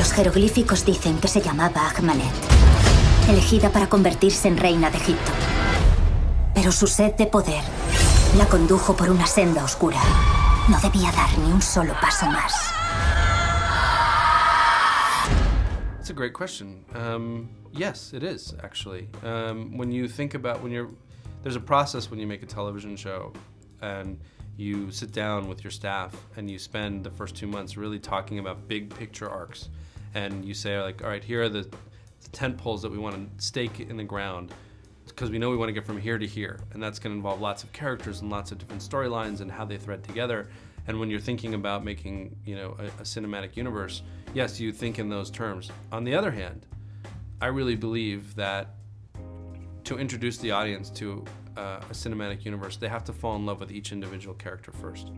Los jeroglíficos dicen que se llamaba Ahmanet, elegida para convertirse en reina de Egipto. Pero su sed de poder la condujo por una senda oscura. No debía dar ni un solo paso más. That's a great question. Yes, it is, actually. When you think about there's a process when you make a television show, and you sit down with your staff and you spend the first 2 months really talking about big picture arcs. And you say, like, all right, here are the tent poles that we want to stake in the ground, because we know we want to get from here to here. And that's going to involve lots of characters and lots of different storylines and how they thread together. And when you're thinking about making, you know, a cinematic universe, yes, you think in those terms. On the other hand, I really believe that to introduce the audience to a cinematic universe, they have to fall in love with each individual character first.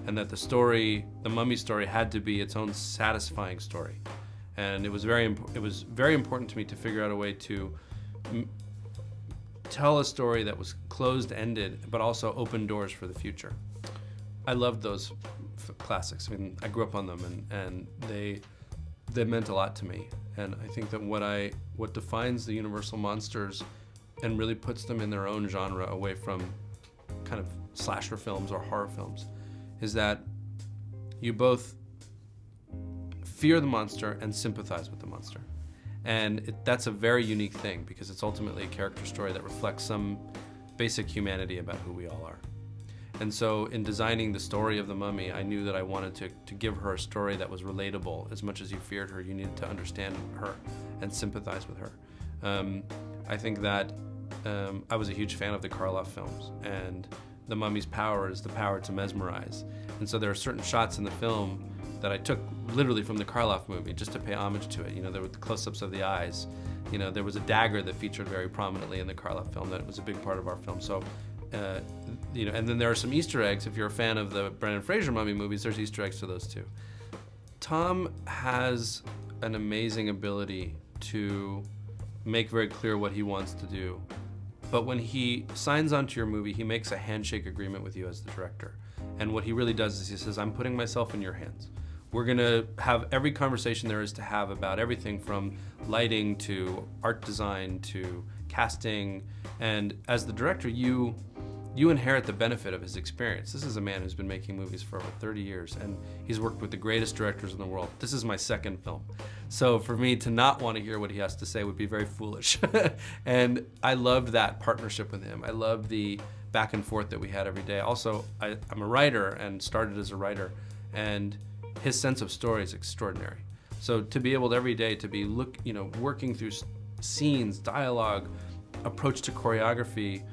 And that the story, the Mummy story, had to be its own satisfying story. And it was very important to me to figure out a way to tell a story that was closed-ended, but also open doors for the future. I loved those classics. I mean, I grew up on them, and they meant a lot to me. And I think that what defines the Universal monsters and really puts them in their own genre away from kind of slasher films or horror films is that you both fear the monster and sympathize with the monster. And that's a very unique thing, because it's ultimately a character story that reflects some basic humanity about who we all are. And so in designing the story of the Mummy, I knew that I wanted to give her a story that was relatable. As much as you feared her, you needed to understand her and sympathize with her. I think that I was a huge fan of the Karloff films, and the Mummy's power is the power to mesmerize. And so there are certain shots in the film that I took literally from the Karloff movie just to pay homage to it. You know, there were the close-ups of the eyes. You know, there was a dagger that featured very prominently in the Karloff film that was a big part of our film. So, you know, and then there are some Easter eggs. If you're a fan of the Brendan Fraser Mummy movies, there's Easter eggs to those too. Tom has an amazing ability to make very clear what he wants to do. But when he signs onto your movie, he makes a handshake agreement with you as the director. And what he really does is he says, I'm putting myself in your hands. We're gonna have every conversation there is to have about everything from lighting to art design to casting. And as the director, you inherit the benefit of his experience. This is a man who's been making movies for over 30 years, and he's worked with the greatest directors in the world. This is my second film. So for me to not want to hear what he has to say would be very foolish. And I loved that partnership with him. I loved the back and forth that we had every day. Also, I'm a writer and started as a writer, and his sense of story is extraordinary. So to be able to every day to be working through scenes, dialogue, approach to choreography,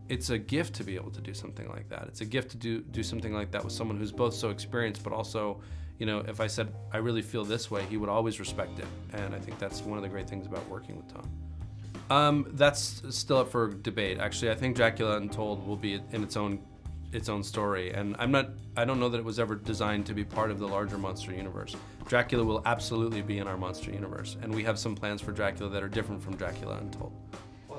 it's a gift to be able to do something like that. It's a gift to do something like that with someone who's both so experienced, but also, you know, if I said, I really feel this way, he would always respect it. And I think that's one of the great things about working with Tom. That's still up for debate. Actually, I think Dracula Untold will be in its own story. And I don't know that it was ever designed to be part of the larger monster universe. Dracula will absolutely be in our monster universe. And we have some plans for Dracula that are different from Dracula Untold.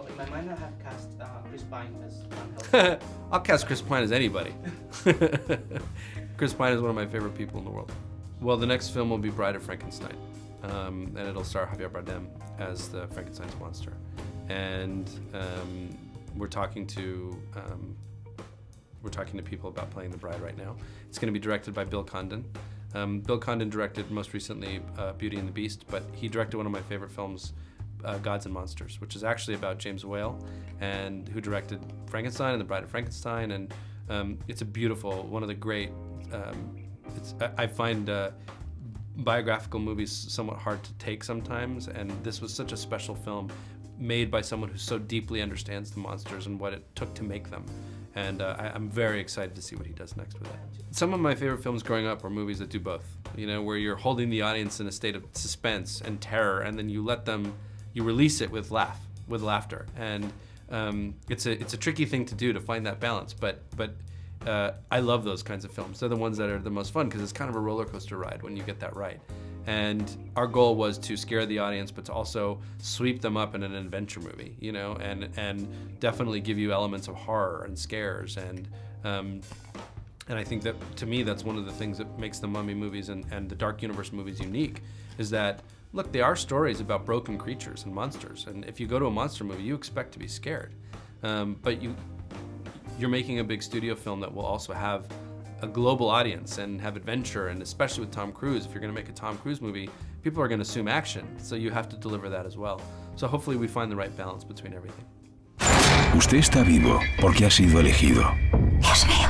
In my mind, I have cast Chris Pine as Van Helsing. I'll cast Chris Pine as anybody. Chris Pine is one of my favorite people in the world. Well, the next film will be Bride of Frankenstein, and it'll star Javier Bardem as the Frankenstein's monster. And we're talking to people about playing the bride right now. It's going to be directed by Bill Condon. Bill Condon directed most recently Beauty and the Beast, but he directed one of my favorite films, Gods and Monsters, which is actually about James Whale, and who directed Frankenstein and the Bride of Frankenstein. And it's a beautiful, one of the great, I find biographical movies somewhat hard to take sometimes, and this was such a special film made by someone who so deeply understands the monsters and what it took to make them. And I'm very excited to see what he does next with it. Some of my favorite films growing up were movies that do both, you know, where you're holding the audience in a state of suspense and terror, and then you release it with laughter. And it's a tricky thing to do, to find that balance, but I love those kinds of films. They're the ones that are the most fun, because it's kind of a roller coaster ride when you get that right. And our goal was to scare the audience, but to also sweep them up in an adventure movie, you know, and definitely give you elements of horror and scares. And I think that, to me, that's one of the things that makes the Mummy movies and the Dark Universe movies unique, is that look, they are stories about broken creatures and monsters. And if you go to a monster movie, you expect to be scared. But you're making a big studio film that will also have a global audience and have adventure, and especially with Tom Cruise, if you're going to make a Tom Cruise movie, people are going to assume action, so you have to deliver that as well. So hopefully we find the right balance between everything. Usted está vivo porque ha sido elegido. Dios mío.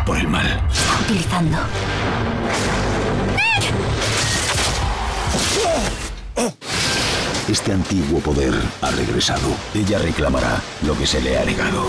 Por el mal. Utilizando. Este antiguo poder ha regresado. Ella reclamará lo que se le ha negado.